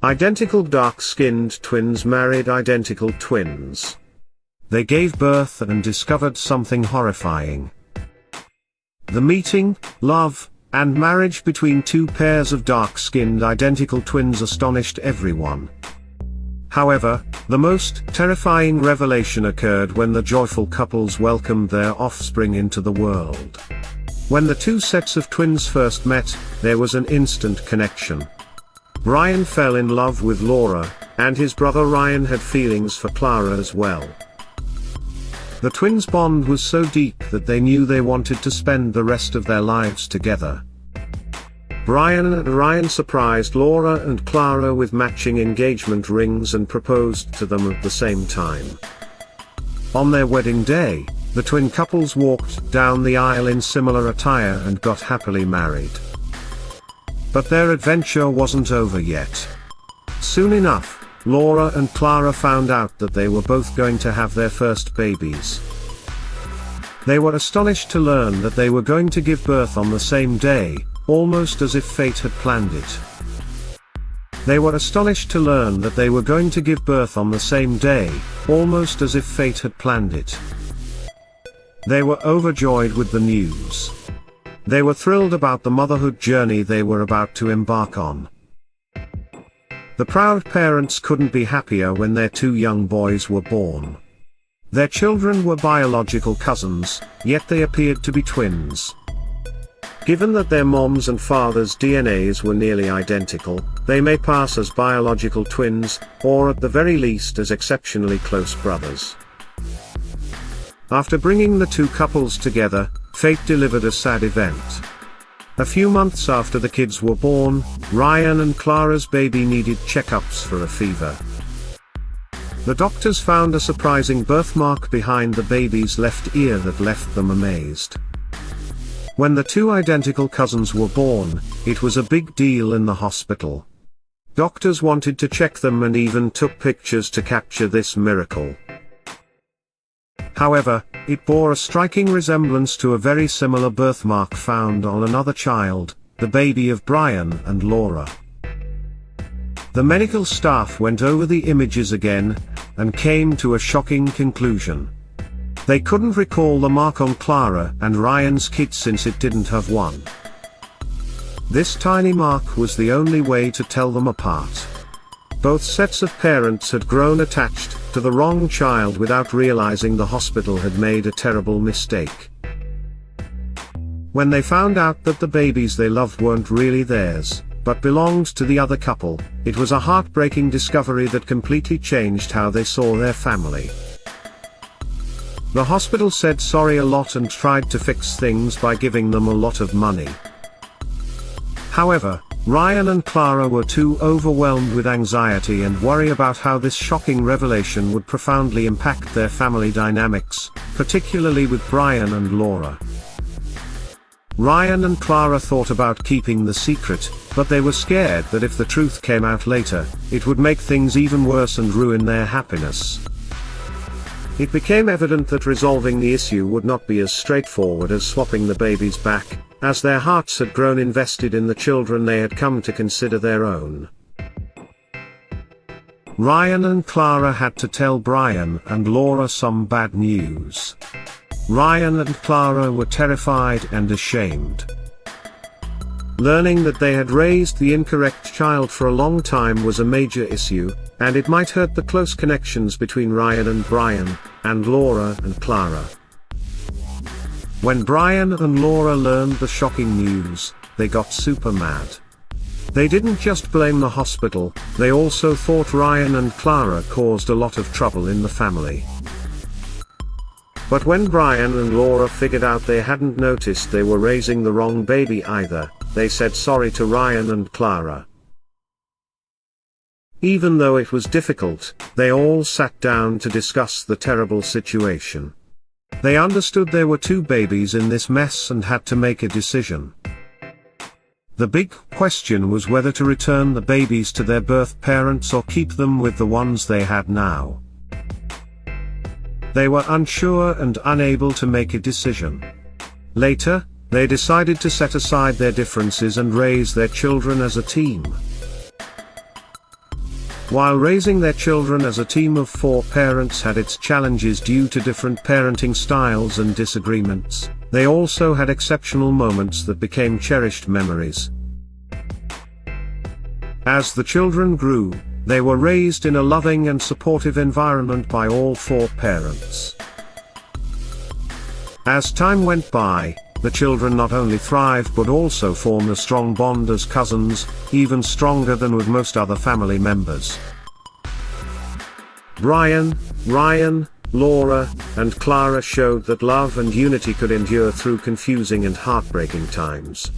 Identical dark-skinned twins married identical twins. They gave birth and discovered something horrifying. The meeting, love, and marriage between two pairs of dark-skinned identical twins astonished everyone. However, the most terrifying revelation occurred when the joyful couples welcomed their offspring into the world. When the two sets of twins first met, there was an instant connection. Brian fell in love with Laura, and his brother Ryan had feelings for Clara as well. The twins' bond was so deep that they knew they wanted to spend the rest of their lives together. Brian and Ryan surprised Laura and Clara with matching engagement rings and proposed to them at the same time. On their wedding day, the twin couples walked down the aisle in similar attire and got happily married. But their adventure wasn't over yet. Soon enough, Laura and Clara found out that they were both going to have their first babies. They were astonished to learn that they were going to give birth on the same day, almost as if fate had planned it. They were astonished to learn that they were going to give birth on the same day, almost as if fate had planned it. They were overjoyed with the news. They were thrilled about the motherhood journey they were about to embark on. The proud parents couldn't be happier when their two young boys were born. Their children were biological cousins, yet they appeared to be twins. Given that their moms' and fathers' DNAs were nearly identical, they may pass as biological twins, or at the very least as exceptionally close brothers. After bringing the two couples together, fate delivered a sad event. A few months after the kids were born, Ryan and Clara's baby needed checkups for a fever. The doctors found a surprising birthmark behind the baby's left ear that left them amazed. When the two identical cousins were born, it was a big deal in the hospital. Doctors wanted to check them and even took pictures to capture this miracle. However, it bore a striking resemblance to a very similar birthmark found on another child, the baby of Brian and Laura. The medical staff went over the images again, and came to a shocking conclusion. They couldn't recall the mark on Clara and Ryan's kid since it didn't have one. This tiny mark was the only way to tell them apart. Both sets of parents had grown attached to the wrong child without realizing the hospital had made a terrible mistake. When they found out that the babies they loved weren't really theirs, but belonged to the other couple, it was a heartbreaking discovery that completely changed how they saw their family. The hospital said sorry a lot and tried to fix things by giving them a lot of money. However, Ryan and Clara were too overwhelmed with anxiety and worry about how this shocking revelation would profoundly impact their family dynamics, particularly with Brian and Laura. Ryan and Clara thought about keeping the secret, but they were scared that if the truth came out later, it would make things even worse and ruin their happiness. It became evident that resolving the issue would not be as straightforward as swapping the babies back, as their hearts had grown invested in the children they had come to consider their own. Ryan and Clara had to tell Brian and Laura some bad news. Ryan and Clara were terrified and ashamed. Learning that they had raised the incorrect child for a long time was a major issue, and it might hurt the close connections between Ryan and Brian, and Laura and Clara. When Brian and Laura learned the shocking news, they got super mad. They didn't just blame the hospital, they also thought Ryan and Clara caused a lot of trouble in the family. But when Brian and Laura figured out they hadn't noticed they were raising the wrong baby either, they said sorry to Ryan and Clara. Even though it was difficult, they all sat down to discuss the terrible situation. They understood there were two babies in this mess and had to make a decision. The big question was whether to return the babies to their birth parents or keep them with the ones they had now. They were unsure and unable to make a decision. Later, they decided to set aside their differences and raise their children as a team. While raising their children as a team of 4 parents had its challenges due to different parenting styles and disagreements, they also had exceptional moments that became cherished memories. As the children grew, they were raised in a loving and supportive environment by all 4 parents. As time went by, the children not only thrived but also formed a strong bond as cousins, even stronger than with most other family members. Brian, Ryan, Laura, and Clara showed that love and unity could endure through confusing and heartbreaking times.